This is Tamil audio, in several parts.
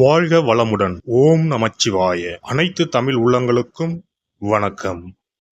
வாழ்க வளமுடன். ஓம் நமச்சிவாய. அனைத்து தமிழ் உள்ளங்களுக்கும் வணக்கம்.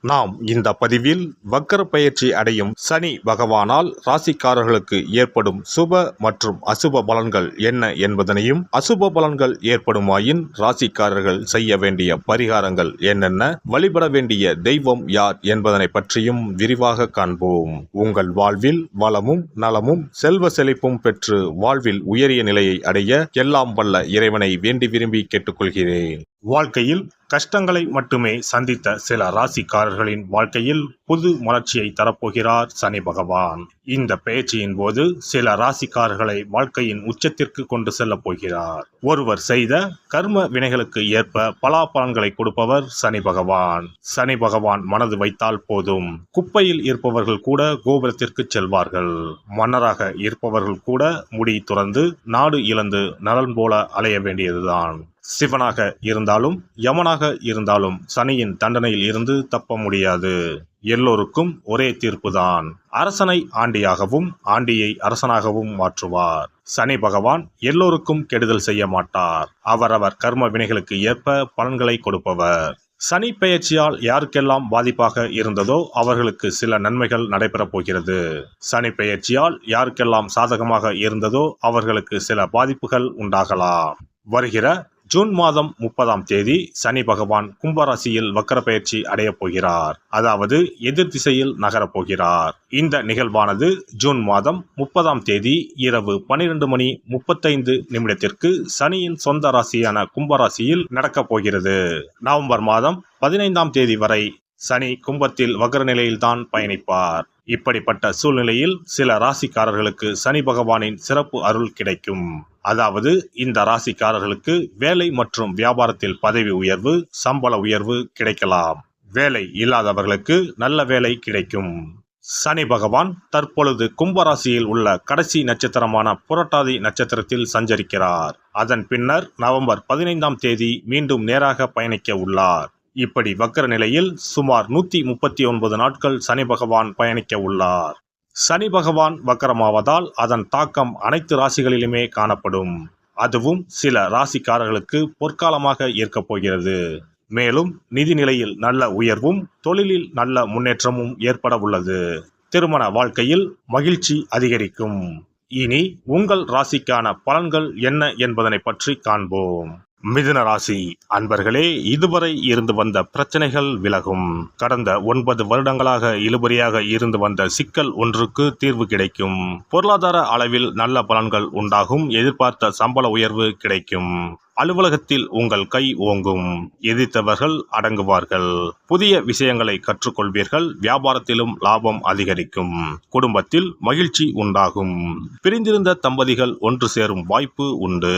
நாம் இந்த பதிவில் வக்கர பயிற்சி அடையும் சனி பகவானால் ராசிக்காரர்களுக்கு ஏற்படும் சுப மற்றும் அசுப பலன்கள் என்ன என்பதனையும், அசுப பலன்கள் ஏற்படுமாயின் ராசிக்காரர்கள் செய்ய வேண்டிய பரிகாரங்கள் என்னென்ன, வழிபட வேண்டிய தெய்வம் யார் என்பதனை பற்றியும் விரிவாக காண்போம். உங்கள் வாழ்வில் வளமும் நலமும் செல்வ செழிப்பும் பெற்று வாழ்வில் உயரிய நிலையை அடைய எல்லாம் வல்ல இறைவனை வேண்டி விரும்பி கேட்டுக்கொள்கிறேன். வாழ்க்கையில் கஷ்டங்களை மட்டுமே சந்தித்த சில ராசிக்காரர்களின் வாழ்க்கையில் புது மலர்ச்சியை தரப்போகிறார் சனி பகவான். இந்த பயிற்சியின் போது சில ராசிக்காரர்களை வாழ்க்கையின் உச்சத்திற்கு கொண்டு செல்ல போகிறார். ஒருவர் செய்த கர்ம வினைகளுக்கு ஏற்ப பலாபலன்களை கொடுப்பவர் சனி பகவான். சனி பகவான் மனது வைத்தால் போதும், குப்பையில் இருப்பவர்கள் கூட கோபுரத்திற்கு செல்வார்கள். மன்னராக இருப்பவர்கள் கூட முடி துறந்து நாடு இழந்து நலன் போல அலைய வேண்டியதுதான். சிவனாக இருந்தாலும் யமனாக இருந்தாலும் சனியின் தண்டனையில் இருந்து தப்ப முடியாது. எல்லோருக்கும் ஒரே தீர்ப்புதான். அரசனை ஆண்டியாகவும் ஆண்டியை அரசனாகவும் மாற்றுவார். சனி பகவான் எல்லோருக்கும் கெடுதல் செய்ய மாட்டார். அவரவர் கர்ம வினைகளுக்கு ஏற்ப பலன்களை கொடுப்பவர். சனி பெயர்ச்சியால் யாருக்கெல்லாம் பாதிப்பாக இருந்ததோ அவர்களுக்கு சில நன்மைகள் நடைபெறப் போகிறது. சனி பெயர்ச்சியால் யாருக்கெல்லாம் சாதகமாக இருந்ததோ அவர்களுக்கு சில பாதிப்புகள் உண்டாகலாம். வருகிற ஜூன் மாதம் 30ஆம் தேதி சனி பகவான் கும்பராசியில் வக்கர பயிற்சி அடையப் போகிறார். அதாவது எதிர் திசையில் நகரப் போகிறார். இந்த நிகழ்வானது ஜூன் மாதம் 30ஆம் தேதி இரவு 12:35 சனியின் சொந்த ராசியான கும்பராசியில் நடக்கப் போகிறது. நவம்பர் மாதம் 15ஆம் தேதி வரை சனி கும்பத்தில் வக்ர நிலையில்தான் பயணிப்பார். இப்படிப்பட்ட சூழ்நிலையில் சில ராசிக்காரர்களுக்கு சனி பகவானின் சிறப்பு அருள் கிடைக்கும். அதாவது இந்த ராசிக்காரர்களுக்கு வேலை மற்றும் வியாபாரத்தில் பதவி உயர்வு, சம்பள உயர்வு கிடைக்கலாம். வேலை இல்லாதவர்களுக்கு நல்ல வேலை கிடைக்கும். சனி பகவான் தற்பொழுது கும்பராசியில் உள்ள கடைசி நட்சத்திரமான புரட்டாதி நட்சத்திரத்தில் சஞ்சரிக்கிறார். அதன் பின்னர் நவம்பர் 15ஆம் தேதி மீண்டும் நேராக பயணிக்க உள்ளார். இப்படி வக்கர நிலையில் சுமார் 139 நாட்கள் சனி பகவான் பயணிக்க உள்ளார். சனி பகவான் வக்கரமாவதால் அதன் தாக்கம் அனைத்து ராசிகளிலுமே காணப்படும். அதுவும் சில ராசிக்காரர்களுக்கு பொற்காலமாக இருக்கப் போகிறது. மேலும் நிதி நிலையில் நல்ல உயர்வும் தொழிலில் நல்ல முன்னேற்றமும் ஏற்பட உள்ளது. திருமண வாழ்க்கையில் மகிழ்ச்சி அதிகரிக்கும். இனி உங்கள் ராசிக்கான பலன்கள் என்ன என்பதனை பற்றி காண்போம். மிதுன ராசி அன்பர்களே, இதுவரை இருந்து வந்த பிரச்சனைகள் விலகும். கடந்த 9 வருடங்களாக இழுபறியாக இருந்து வந்த சிக்கல் ஒன்றுக்கு தீர்வு கிடைக்கும். பொருளாதார அளவில் நல்ல பலன்கள் உண்டாகும். எதிர்பார்த்த சம்பள உயர்வு கிடைக்கும். அலுவலகத்தில் உங்கள் கை ஓங்கும். எதிர்த்தவர்கள் அடங்குவார்கள். புதிய விஷயங்களை கற்றுக்கொள்வீர்கள். வியாபாரத்திலும் லாபம் அதிகரிக்கும். குடும்பத்தில் மகிழ்ச்சி உண்டாகும். பிரிந்திருந்த தம்பதிகள் ஒன்று சேரும் வாய்ப்பு உண்டு.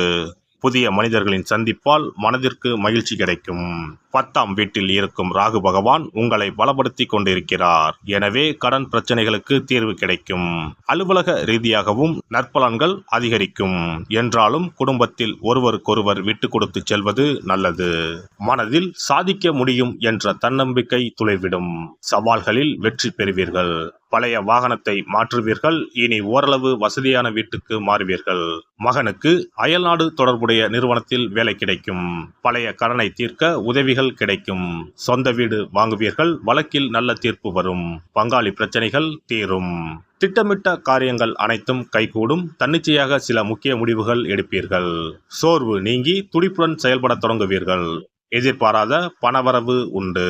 புதிய மனிதர்களின் சந்திப்பால் மனதிற்கு மகிழ்ச்சி கிடைக்கும். 10ஆம் வீட்டில் இருக்கும் ராகு பகவான் உங்களை பலப்படுத்தி கொண்டிருக்கிறார். எனவே கடன் பிரச்சனைகளுக்கு தீர்வு கிடைக்கும். அலுவலக ரீதியாகவும் நற்பலன்கள் அதிகரிக்கும். என்றாலும் குடும்பத்தில் ஒருவருக்கொருவர் விட்டு கொடுத்து செல்வது நல்லது. மனதில் சாதிக்க முடியும் என்ற தன்னம்பிக்கை துளிர்விடும். சவால்களில் வெற்றி பெறுவீர்கள். பழைய வாகனத்தை மாற்றுவீர்கள். இனி ஓரளவு வசதியான வீட்டுக்கு மாறுவீர்கள். மகனுக்கு அயல்நாடு தொடர்புடைய நிறுவனத்தில் வேலை கிடைக்கும். பழைய கடனை தீர்க்க உதவிகள் கிடைக்கும். சொந்த வீடு வாங்குவீர்கள். வழக்கில் நல்ல தீர்ப்பு வரும். பங்காளி பிரச்சனைகள் தீரும். திட்டமிட்ட காரியங்கள் அனைத்தும் கைகூடும். தன்னிச்சையாக சில முக்கிய முடிவுகள் எடுப்பீர்கள். சோர்வு நீங்கி துடிப்புடன் செயல்பட தொடங்குவீர்கள். எதிர்பாராத பணவரவு உண்டு.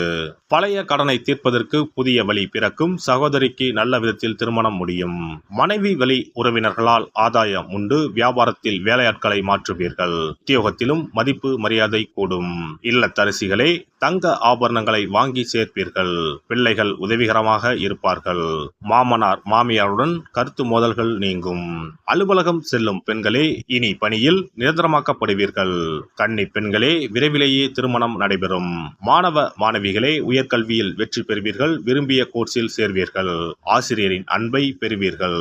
பழைய கடனை தீர்ப்பதற்கு புதிய வழி பிறக்கும். சகோதரிக்கு நல்ல விதத்தில் திருமணம் முடியும். மனைவி வழி உறவினர்களால் ஆதாயம் உண்டு. வியாபாரத்தில் வேலையாட்களை மாற்றுவீர்கள். உத்தியோகத்திலும் மதிப்பு மரியாதை கூடும். இல்லத்தரசிகளே, தங்க ஆபரணங்களை வாங்கி சேர்ப்பீர்கள். பிள்ளைகள் உதவிகரமாக இருப்பார்கள். மாமனார் மாமியாருடன் கருத்து மோதல்கள் நீங்கும். அலுவலகம் செல்லும் பெண்களே, இனி பணியில் நிரந்தரமாக்கப்படுவீர்கள். கன்னி பெண்களே, விரைவிலேயே திருமணம் நடைபெறும். மாணவ மாணவிகளே, உயர்கல்வியில் வெற்றி பெறுவீர்கள். விரும்பிய கோர்ஸில் சேர்வீர்கள். ஆசிரியரின் அன்பை பெறுவீர்கள்.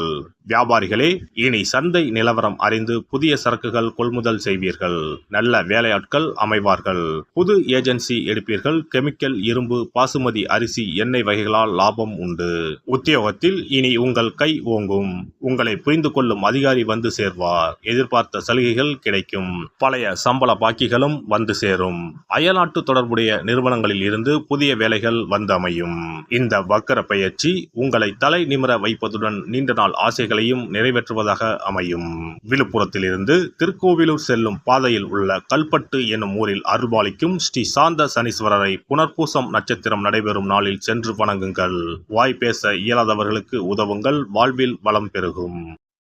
வியாபாரிகளே, இனி சந்தை நிலவரம் அறிந்து புதிய சரக்குகள் கொள்முதல் செய்வீர்கள். நல்ல வேலையாட்கள் அமைவார்கள். புது ஏஜென்சி எடுப்பீர்கள். கெமிக்கல், இரும்பு, பாசுமதி அரிசி, எண்ணெய் வகைகளால் லாபம் உண்டு. உத்தியோகத்தில் இனி உங்கள் கை ஓங்கும். உங்களை புரிந்து கொள்ளும் அதிகாரி வந்து சேர்வார். எதிர்பார்த்த சலுகைகள் கிடைக்கும். பழைய சம்பள பாக்கிகளும் வந்து சேரும். அயல்நாட்டு தொடர்புடைய நிறுவனங்களில் இருந்து புதிய வேலைகள் வந்து அமையும். இந்த வக்கர பெயர்ச்சி உங்களை தலை நிமிர வைப்பதுடன் நீண்ட நாள் ஆசைகளையும் நிறைவேற்றுவதாக அமையும். விழுப்புரத்திலிருந்து திருக்கோவிலூர் செல்லும் பாதையில் உள்ள கல்பட்டு என்னும் ஊரில் அருள்பாலிக்கும் ஸ்ரீ சாந்த சனீஸ்வரரை புனர்பூசம் நட்சத்திரம் நடைபெறும் நாளில் சென்று வணங்குங்கள். வாய் பேச இயலாதவர்களுக்கு உதவுங்கள். வாழ்வில் வளம் பெருகும்.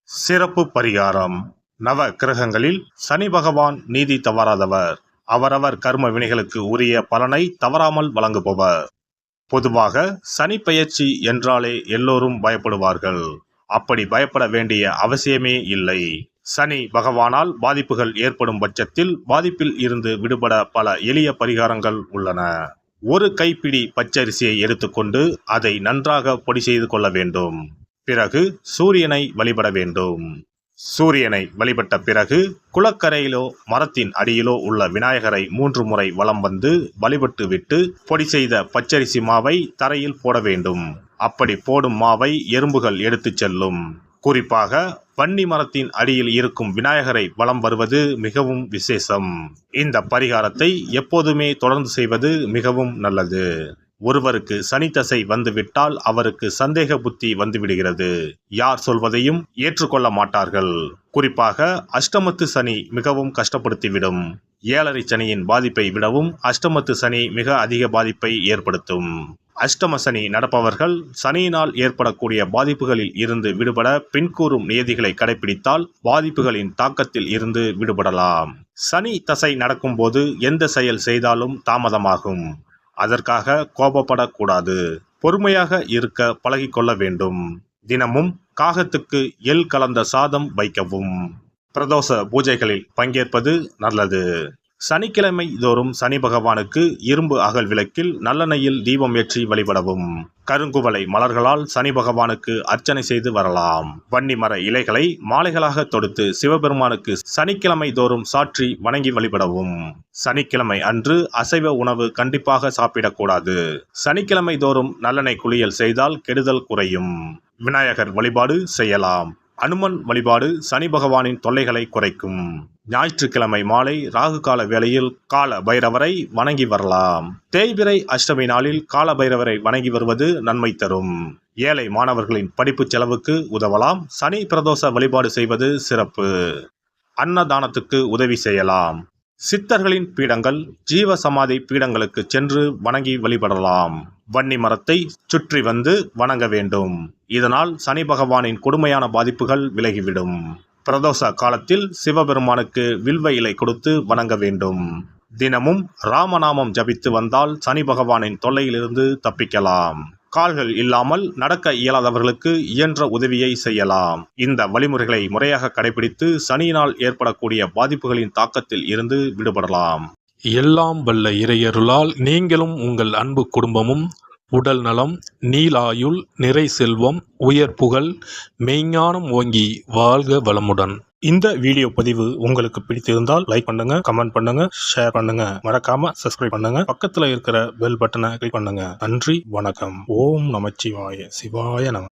சிறப்பு பரிகாரம். நவ கிரகங்களில் சனி பகவான் நீதி தவறாதவர். அவரவர் கர்ம வினைகளுக்கு உரிய பலனை தவறாமல் வழங்குபவர். பொதுவாக சனி பெயர்ச்சி என்றாலே எல்லோரும் பயப்படுவார்கள். அப்படி பயப்பட வேண்டிய அவசியமே இல்லை. சனி பகவானால் பாதிப்புகள் ஏற்படும் பட்சத்தில் பாதிப்பில் இருந்து விடுபட பல எளிய பரிகாரங்கள் உள்ளன. ஒரு கைப்பிடி பச்சரிசியை எடுத்துக்கொண்டு அதை நன்றாக பொடி செய்து கொள்ள வேண்டும். பிறகு சூரியனை வழிபட வேண்டும். சூரியனை வழிபட்ட பிறகு குளக்கரையிலோ மரத்தின் அடியிலோ உள்ள விநாயகரை 3 முறை வலம் வந்து வழிபட்டு விட்டு பொடி செய்த பச்சரிசி மாவை தரையில் போட வேண்டும். அப்படி போடும் மாவை எறும்புகள் எடுத்துச் செல்லும். குறிப்பாக வன்னி மரத்தின் அடியில் இருக்கும் விநாயகரை வலம் வருவது மிகவும் விசேஷம். இந்த பரிகாரத்தை எப்போதுமே தொடர்ந்து செய்வது மிகவும் நல்லது. ஒருவருக்கு சனி தசை வந்துவிட்டால் அவருக்கு சந்தேக புத்தி வந்துவிடுகிறது. யார் சொல்வதையும் ஏற்றுக்கொள்ள மாட்டார்கள். குறிப்பாக அஷ்டமத்து சனி மிகவும் கஷ்டப்படுத்திவிடும். 7.5 சனியின் பாதிப்பை விடவும் அஷ்டமத்து சனி மிக அதிக பாதிப்பை ஏற்படுத்தும். அஷ்டம சனி நடப்பவர்கள் சனியினால் ஏற்படக்கூடிய பாதிப்புகளில் இருந்து விடுபட பின்கூறும் நியதிகளை கடைபிடித்தால் பாதிப்புகளின் தாக்கத்தில் இருந்து விடுபடலாம். சனி தசை நடக்கும்போது எந்த செயல் செய்தாலும் தாமதமாகும். அதற்காக கோபப்படக்கூடாது. பொறுமையாக இருக்க பழகிக்கொள்ள வேண்டும். தினமும் காகத்துக்கு எள் கலந்த சாதம் வைக்கவும். பிரதோஷ பூஜைகளில் பங்கேற்பது நல்லது. சனிக்கிழமை தோறும் சனி பகவானுக்கு இரும்பு அகல் விளக்கில் நல்லெண்ணெயில் தீபம் ஏற்றி வழிபடவும். கருங்குவளை மலர்களால் சனி பகவானுக்கு அர்ச்சனை செய்து வரலாம். வன்னி மர இலைகளை மாலைகளாக தொடுத்து சிவபெருமானுக்கு சனிக்கிழமை தோறும் சாற்றி வணங்கி வழிபடவும். சனிக்கிழமை அன்று அசைவ உணவு கண்டிப்பாக சாப்பிடக்கூடாது. சனிக்கிழமை தோறும் நல்லெண்ணெய் குளியல் செய்தால் கெடுதல் குறையும். விநாயகர் வழிபாடு செய்யலாம். அனுமன் வழிபாடு சனி பகவானின் தொல்லைகளை குறைக்கும். ஞாயிற்றுக்கிழமை மாலை ராகு கால வேளையில் கால பைரவரை வணங்கி வரலாம். தேய்பிறை அஷ்டமி நாளில் கால பைரவரை வணங்கி வருவது நன்மை தரும். ஏழை மாணவர்களின் படிப்பு செலவுக்கு உதவலாம். சனி பிரதோஷ வழிபாடு செய்வது சிறப்பு. அன்னதானத்துக்கு உதவி செய்யலாம். சித்தர்களின் பீடங்கள், ஜீவ சமாதி பீடங்களுக்கு சென்று வணங்கி வழிபடலாம். வன்னி மரத்தை சுற்றி வந்து வணங்க வேண்டும். இதனால் சனி பகவானின் கொடுமையான பாதிப்புகள் விலகிவிடும். பிரதோஷ காலத்தில் சிவபெருமானுக்கு வில்வ இலை கொடுத்து வணங்க வேண்டும். தினமும் ராமநாமம் ஜபித்து வந்தால் சனி பகவானின் தொல்லையிலிருந்து தப்பிக்கலாம். கால்கள் இல்லாமல் நடக்க இயலாதவர்களுக்கு இயன்ற உதவியை செய்யலாம். இந்த வழிமுறைகளை முறையாக கடைபிடித்து சனியினால் ஏற்படக்கூடிய பாதிப்புகளின் தாக்கத்தில் இருந்து விடுபடலாம். எல்லாம் வல்ல இறையருளால் நீங்களும் உங்கள் அன்பு குடும்பமும் உடல் நலம், நீலாயுள், நிறை செல்வம், உயர் புகழ், மெய்ஞானம் ஓங்கி வாழ்க வளமுடன். இந்த வீடியோ பதிவு உங்களுக்கு பிடித்திருந்தால் லைக் பண்ணுங்க, கமெண்ட் பண்ணுங்க, ஷேர் பண்ணுங்க. மறக்காம சப்ஸ்கிரைப் பண்ணுங்க. பக்கத்துல இருக்கிற பெல் பட்டனை கிளிக் பண்ணுங்க. நன்றி, வணக்கம். ஓம் நமச்சிவாய. சிவாய நம.